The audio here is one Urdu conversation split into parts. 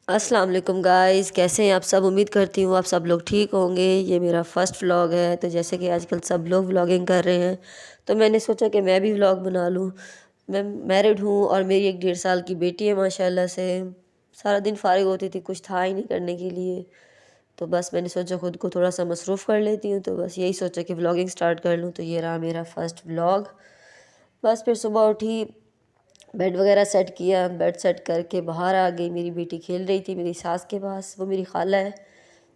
السلام علیکم گائز، کیسے ہیں آپ سب؟ امید کرتی ہوں آپ سب لوگ ٹھیک ہوں گے۔ یہ میرا فرسٹ ولاگ ہے، تو جیسے کہ آج کل سب لوگ ولاگنگ کر رہے ہیں تو میں نے سوچا کہ میں بھی ولاگ بنا لوں۔ میں میرڈ ہوں اور میری ایک 1.5 سال کی بیٹی ہے ماشاءاللہ سے۔ سارا دن فارغ ہوتی تھی، کچھ تھا ہی نہیں کرنے کے لیے، تو بس میں نے سوچا خود کو تھوڑا سا مصروف کر لیتی ہوں، تو بس یہی سوچا کہ ولاگنگ سٹارٹ کر لوں۔ تو یہ رہا میرا فرسٹ ولاگ۔ بس پھر صبح اٹھی، بیڈ وغیرہ سیٹ کیا، بیڈ سیٹ کر کے باہر آ گئی۔ میری بیٹی کھیل رہی تھی میری ساس کے پاس، وہ میری خالہ ہے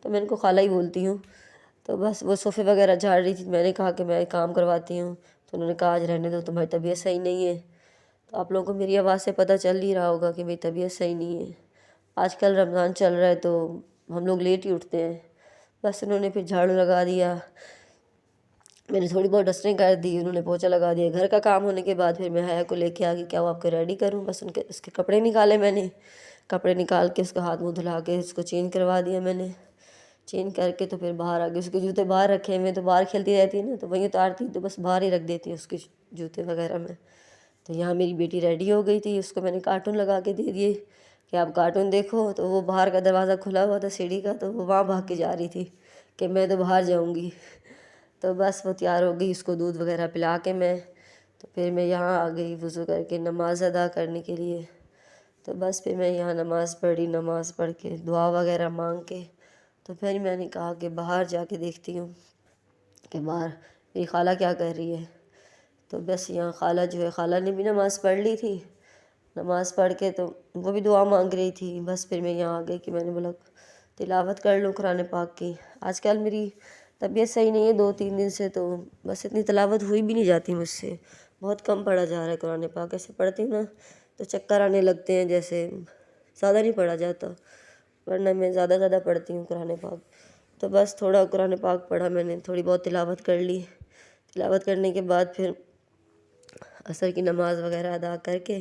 تو میں ان کو خالہ ہی بولتی ہوں۔ تو بس وہ صوفے وغیرہ جھاڑ رہی تھی، میں نے کہا کہ میں کام کرواتی ہوں، تو انہوں نے کہا آج رہنے دو، تمہاری طبیعت صحیح نہیں ہے۔ تو آپ لوگوں کو میری آواز سے پتہ چل ہی رہا ہوگا کہ میری طبیعت صحیح نہیں ہے۔ آج کل رمضان چل رہا ہے تو ہم لوگ لیٹ ہی اٹھتے ہیں۔ بس انہوں نے پھر جھاڑو لگا دیا، میں نے تھوڑی بہت ڈسٹنگ کر دی، انہوں نے پوچھا لگا دیا۔ گھر کا کام ہونے کے بعد پھر میں حیا کو لے کے آ گئی، کیا وہ آپ کو ریڈی کروں؟ بس اس کے کپڑے نکالے، میں نے کپڑے نکال کے اس کا ہاتھ منہ دھلا کے اس کو چینج کروا دیا۔ میں نے چینج کر کے تو پھر باہر آ گئی۔ اس کے جوتے باہر رکھے ہوئے، تو باہر کھیلتی رہتی ہے نا، تو وہیں اتارتی تو بس باہر ہی رکھ دیتی اس کے جوتے وغیرہ میں۔ تو یہاں میری بیٹی ریڈی ہو گئی تھی، اس کو میں نے کارٹون لگا کے دے دیے کہ آپ کارٹون دیکھو۔ تو وہ باہر کا دروازہ کھلا ہوا تھا سیڑھی کا، تو وہ وہاں بھاگ کے جا رہی تھی کہ میں تو باہر جاؤں گی۔ تو بس وہ تیار ہو گئی، اس کو دودھ وغیرہ پلا کے تو پھر میں یہاں آ گئی وضو کر کے نماز ادا کرنے کے لیے۔ تو بس پھر میں یہاں نماز پڑھی، نماز پڑھ کے دعا وغیرہ مانگ کے تو پھر میں نے کہا کہ باہر جا کے دیکھتی ہوں کہ باہر میری خالہ کیا کر رہی ہے۔ تو بس یہاں خالہ جو ہے، خالہ نے بھی نماز پڑھ لی تھی، نماز پڑھ کے تو وہ بھی دعا مانگ رہی تھی۔ بس پھر میں یہاں آ گئی کہ میں نے بولا تلاوت کر لوں قرآن پاک کی۔ آج کل میری طبیعت صحیح نہیں ہے 2-3 دن سے، تو بس اتنی تلاوت ہوئی بھی نہیں جاتی مجھ سے، بہت کم پڑھا جا رہا ہے قرآن پاک۔ ایسے پڑھتی ہوں نا تو چکر آنے لگتے ہیں، جیسے زیادہ نہیں پڑھا جاتا، ورنہ میں زیادہ پڑھتی ہوں قرآن پاک۔ تو بس تھوڑا قرآن پاک پڑھا میں نے، تھوڑی بہت تلاوت کر لی۔ تلاوت کرنے کے بعد پھر عصر کی نماز وغیرہ ادا کر کے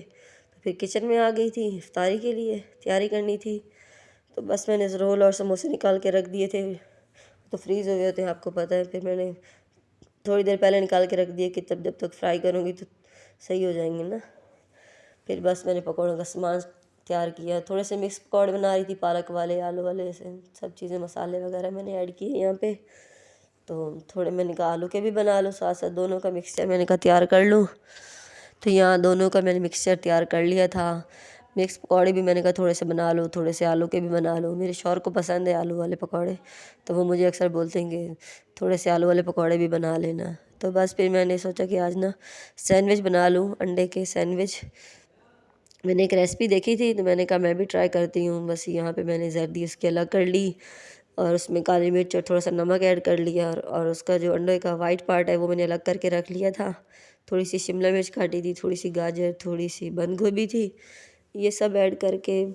پھر کچن میں آ گئی تھی افطاری کے لیے، تیاری کرنی تھی۔ تو بس میں نے رول اور سموسے نکال کے رکھ دیے تھے، تو فریز ہو گئے ہوتے ہیں آپ کو پتہ ہے۔ پھر میں نے تھوڑی دیر پہلے نکال کے رکھ دیے کہ جب تک فرائی کروں گی تو صحیح ہو جائیں گے نا۔ پھر بس میں نے پکوڑوں کا سامان تیار کیا، تھوڑے سے مکس پکوڑے بنا رہی تھی، پالک والے، آلو والے، سے سب چیزیں مسالے وغیرہ میں نے ایڈ کیے یہاں پہ۔ تو تھوڑے میں نے کہا آلو کے بھی بنا لوں ساتھ ساتھ، دونوں کا مکسچر میں نے کہا تیار کر لوں۔ تو یہاں دونوں کا میں نے مکسچر تیار کر لیا تھا۔ مکس پکوڑے بھی میں نے کہا تھوڑے سے بنا لو، تھوڑے سے آلو کے بھی بنا لو۔ میرے شوہر کو پسند ہے آلو والے پکوڑے، تو وہ مجھے اکثر بولتے ہیں کہ تھوڑے سے آلو والے پکوڑے بھی بنا لینا۔ تو بس پھر میں نے سوچا کہ آج نا سینڈوچ بنا لوں، انڈے کے سینڈوچ۔ میں نے ایک ریسپی دیکھی تھی تو میں نے کہا میں بھی ٹرائی کرتی ہوں۔ بس یہاں پہ میں نے زردی اس کی الگ کر لی، اور اس میں کالی مرچ اور تھوڑا سا نمک ایڈ کر لیا، اور اس کا جو انڈے کا وائٹ پارٹ ہے وہ میں نے الگ کر کے رکھ لیا تھا۔ تھوڑی سی شملہ مرچ کاٹی تھی، تھوڑی سی گاجر، تھوڑی سی بند گوبھی تھی، یہ سب ایڈ کر کے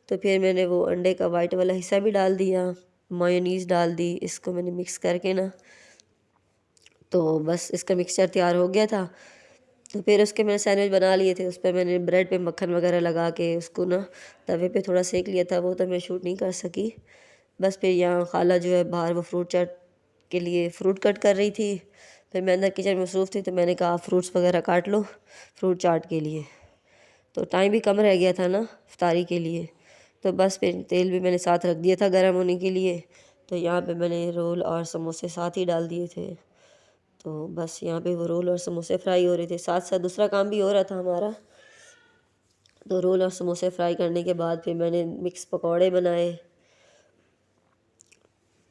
تو پھر میں نے وہ انڈے کا وائٹ والا حصہ بھی ڈال دیا، میونیز ڈال دی، اس کو میں نے مکس کر کے نا، تو بس اس کا مکسچر تیار ہو گیا تھا۔ تو پھر اس کے میں نے سینڈوچ بنا لیے تھے، اس پہ میں نے بریڈ پہ مکھن وغیرہ لگا کے اس کو نا توے پہ تھوڑا سیک لیا تھا، وہ تو میں شوٹ نہیں کر سکی۔ بس پھر یہاں خالہ جو ہے باہر وہ فروٹ چاٹ کے لیے فروٹ کٹ کر رہی تھی، پھر میں اندر کچن میں مصروف تھی، تو میں نے کہا فروٹس وغیرہ کاٹ لو فروٹ چاٹ کے لیے۔ تو ٹائم بھی کم رہ گیا تھا نا افطاری کے لیے، تو بس پھر تیل بھی میں نے ساتھ رکھ دیا تھا گرم ہونے کے لیے۔ تو یہاں پہ میں نے رول اور سموسے ساتھ ہی ڈال دیے تھے، تو بس یہاں پہ وہ رول اور سموسے فرائی ہو رہے تھے، ساتھ ساتھ دوسرا کام بھی ہو رہا تھا ہمارا۔ تو رول اور سموسے فرائی کرنے کے بعد پھر میں نے مکس پکوڑے بنائے۔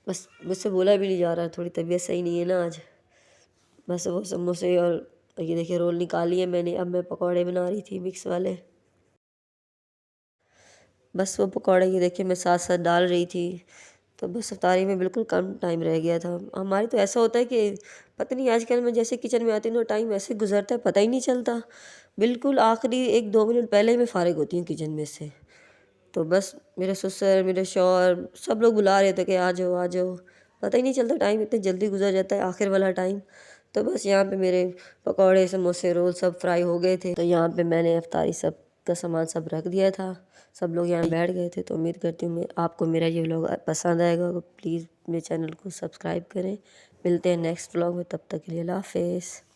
بس مجھ سے بولا بھی نہیں جا رہا، تھوڑی طبیعت صحیح نہیں ہے نا آج۔ بس وہ سموسے اور یہ دیکھیں رول نکال لیے میں نے، اب میں پکوڑے بنا رہی تھی مکس والے۔ بس وہ پکوڑے یہ دیکھیں میں ساتھ ساتھ ڈال رہی تھی، تو بس افطاری میں بالکل کم ٹائم رہ گیا تھا۔ ہماری تو ایسا ہوتا ہے کہ پتہ نہیں آج کل میں جیسے کچن میں آتی ہوں ٹائم ایسے گزرتا ہے پتہ ہی نہیں چلتا، بالکل آخری 1-2 منٹ پہلے ہی میں فارغ ہوتی ہوں کچن میں سے۔ تو بس میرے سسر، میرے شوہر، سب لوگ بلا رہے تھے کہ آ جاؤ آ جاؤ، پتہ ہی نہیں چلتا ٹائم اتنے جلدی گزر جاتا ہے آخر والا ٹائم۔ تو بس یہاں پہ میرے پکوڑے، سموسے، رول سب فرائی ہو گئے تھے، تو یہاں پہ میں نے افطاری سب کا سامان سب رکھ دیا تھا، سب لوگ یہاں بیٹھ گئے تھے۔ تو امید کرتی ہوں آپ کو میرا یہ ولاگ پسند آئے گا، پلیز میرے چینل کو سبسکرائب کریں۔ ملتے ہیں نیکسٹ ولاگ میں، تب تک کے لیے اللہ حافظ۔